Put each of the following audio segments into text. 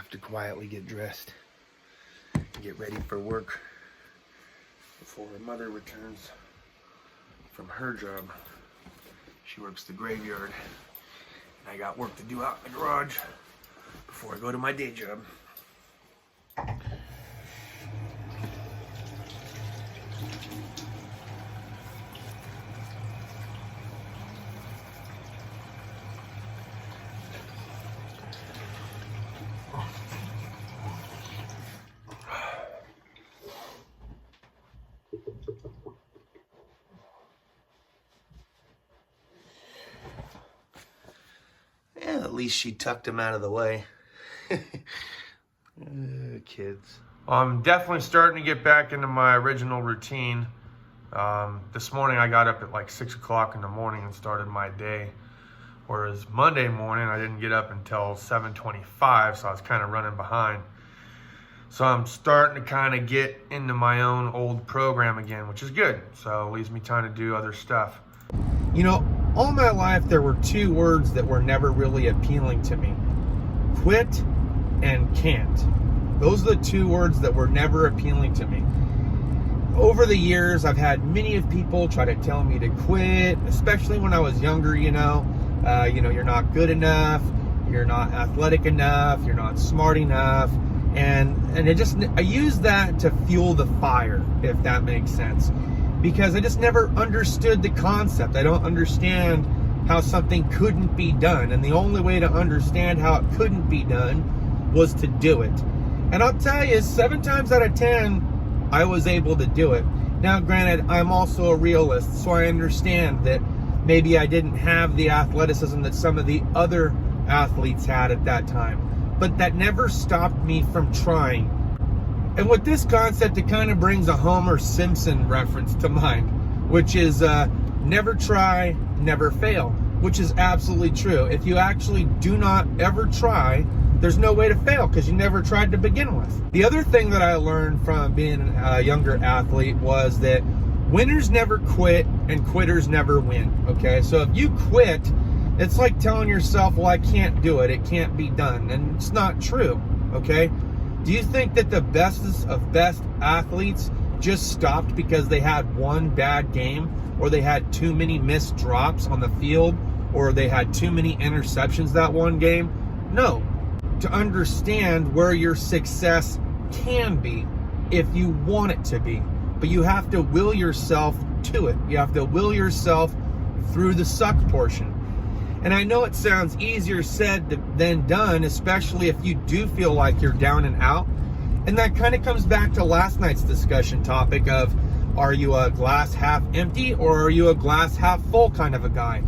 have to quietly get dressed and get ready for work before her mother returns from her job. She works the graveyard, and I got work to do out in the garage before I go to my day job. Yeah, at least she tucked him out of the way. Kids. I'm definitely starting to get back into my original routine. This morning I got up at like 6 o'clock in the morning and started my day. Whereas Monday morning I didn't get up until 7:25, so I was kind of running behind. So I'm starting to kind of get into my own old program again, which is good. So it leaves me time to do other stuff. You know, all my life there were two words that were never really appealing to me. Quit and can't. Those are the two words that were never appealing to me. Over the years, I've had many of people try to tell me to quit, especially when I was younger, you're not good enough, you're not athletic enough, you're not smart enough. And I use that to fuel the fire, if that makes sense. Because I just never understood the concept. I don't understand how something couldn't be done. And the only way to understand how it couldn't be done was to do it. And I'll tell you, 7 times out of 10, I was able to do it. Now, granted, I'm also a realist, so I understand that maybe I didn't have the athleticism that some of the other athletes had at that time. But that never stopped me from trying. And with this concept, it kind of brings a Homer Simpson reference to mind, which is never try, never fail, which is absolutely true. If you actually do not ever try, there's no way to fail because you never tried to begin with. The other thing that I learned from being a younger athlete was that winners never quit and quitters never win, okay? So if you quit, it's like telling yourself, well, I can't do it. It can't be done. And it's not true, okay? Do you think that the bestest of best athletes just stopped because they had one bad game, or they had too many missed drops on the field, or they had too many interceptions that one game? No. To understand where your success can be if you want it to be. But you have to will yourself to it. You have to will yourself through the suck portion. And I know it sounds easier said than done, especially if you do feel like you're down and out. And that kind of comes back to last night's discussion topic of, are you a glass half empty or are you a glass half full kind of a guy?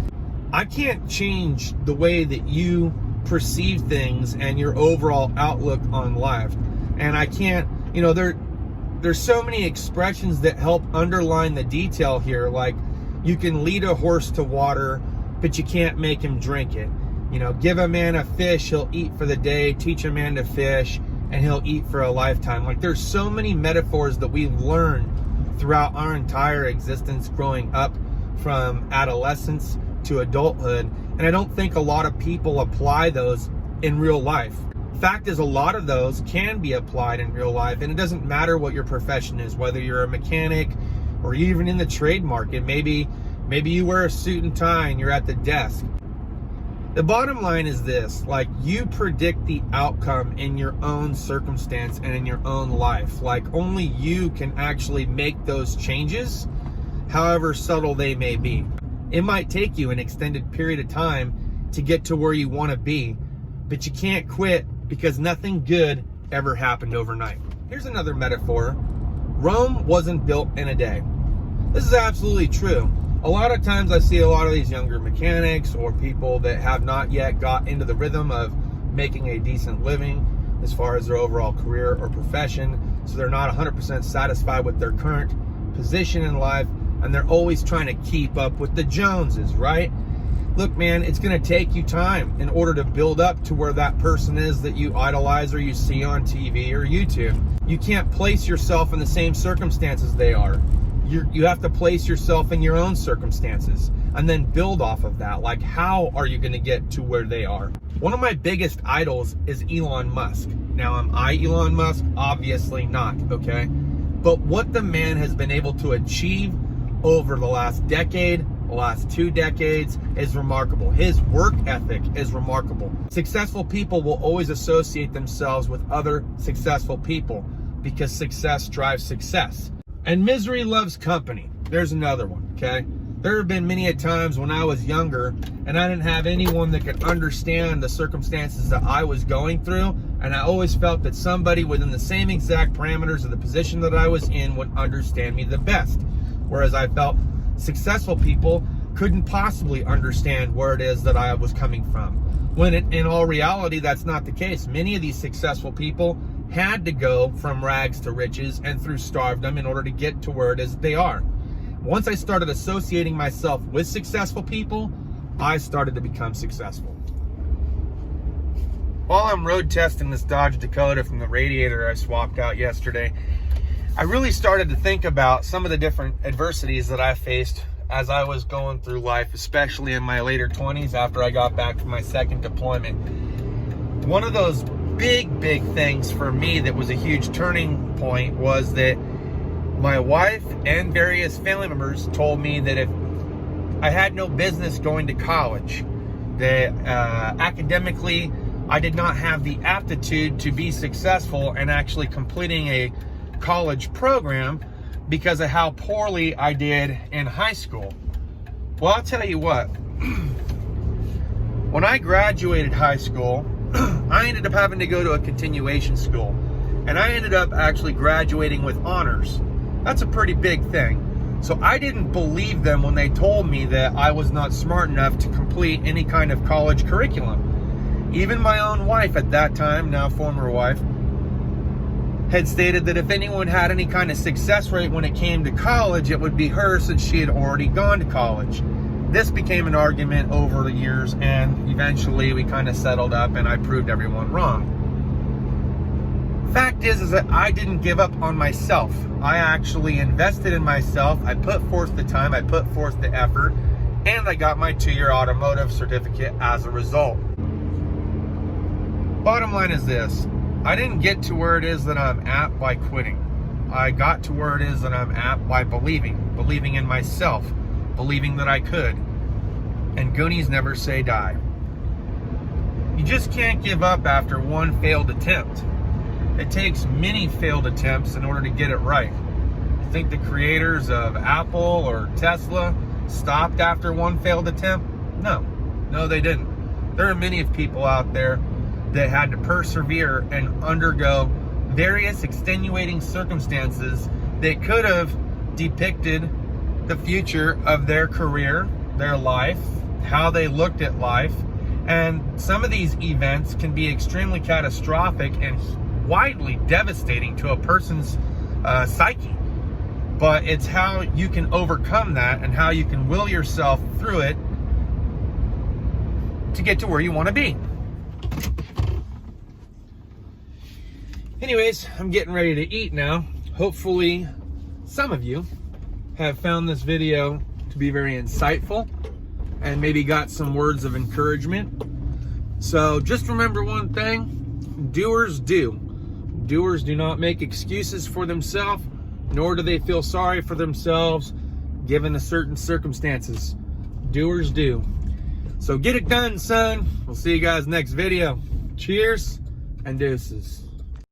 I can't change the way that you perceive things and your overall outlook on life. And I can't, there's so many expressions that help underline the detail here. Like, you can lead a horse to water, but you can't make him drink it. Give a man a fish, he'll eat for the day. Teach a man to fish, and he'll eat for a lifetime. Like, there's so many metaphors that we've learned throughout our entire existence growing up from adolescence to adulthood. And I don't think a lot of people apply those in real life. Fact is, a lot of those can be applied in real life, and it doesn't matter what your profession is, whether you're a mechanic or even in the trade market. Maybe you wear a suit and tie and you're at the desk. The bottom line is this, like, you predict the outcome in your own circumstance and in your own life. Like, only you can actually make those changes, however subtle they may be. It might take you an extended period of time to get to where you want to be, but you can't quit because nothing good ever happened overnight. Here's another metaphor. Rome wasn't built in a day. This is absolutely true. A lot of times I see a lot of these younger mechanics or people that have not yet got into the rhythm of making a decent living as far as their overall career or profession. So they're not 100% satisfied with their current position in life, and they're always trying to keep up with the Joneses, right? Look, man, it's going to take you time in order to build up to where that person is that you idolize or you see on TV or YouTube. You can't place yourself in the same circumstances they are. You have to place yourself in your own circumstances. and then build off of that. Like, how are you going to get to where they are? One of my biggest idols is Elon Musk. Now, am I Elon Musk? Obviously not, okay? But what the man has been able to achieve over the last decade, the last 2 decades, is remarkable. His work ethic is remarkable. Successful people will always associate themselves with other successful people because success drives success. And misery loves company. There's another one, okay? There have been many a times when I was younger and I didn't have anyone that could understand the circumstances that I was going through, and I always felt that somebody within the same exact parameters of the position that I was in would understand me the best. Whereas I felt successful people couldn't possibly understand where it is that I was coming from. When in all reality, that's not the case. Many of these successful people had to go from rags to riches and through starvedom in order to get to where it is they are. Once I started associating myself with successful people, I started to become successful. While I'm road testing this Dodge Dakota from the radiator I swapped out yesterday, I really started to think about some of the different adversities that I faced as I was going through life, especially in my later 20s after I got back from my second deployment. One of those big things for me that was a huge turning point was that my wife and various family members told me that if I had no business going to college, that academically I did not have the aptitude to be successful in actually completing a college program because of how poorly I did in high school. Well, I'll tell you what, when I graduated high school, I ended up having to go to a continuation school, and I ended up actually graduating with honors. That's a pretty big thing. So I didn't believe them when they told me that I was not smart enough to complete any kind of college curriculum. Even my own wife at that time, now former wife, had stated that if anyone had any kind of success rate when it came to college, it would be her, since she had already gone to college. This became an argument over the years, and eventually we kind of settled up and I proved everyone wrong. Fact is that I didn't give up on myself. I actually invested in myself. I put forth the time, I put forth the effort, and I got my 2-year automotive certificate as a result. Bottom line is this: I didn't get to where it is that I'm at by quitting. I got to where it is that I'm at by believing in myself, believing that I could. And Goonies never say die. You just can't give up after one failed attempt. It takes many failed attempts in order to get it right. You think the creators of Apple or Tesla stopped after one failed attempt? No, they didn't. There are many of people out there that had to persevere and undergo various extenuating circumstances that could have depicted the future of their career, their life, how they looked at life. And some of these events can be extremely catastrophic and widely devastating to a person's psyche. But it's how you can overcome that and how you can will yourself through it to get to where you want to be. Anyways, I'm getting ready to eat now. Hopefully, some of you have found this video to be very insightful and maybe got some words of encouragement. So just remember one thing: doers do. Doers do not make excuses for themselves, nor do they feel sorry for themselves given the certain circumstances. Doers do. So get it done, son. We'll see you guys next video. Cheers and deuces.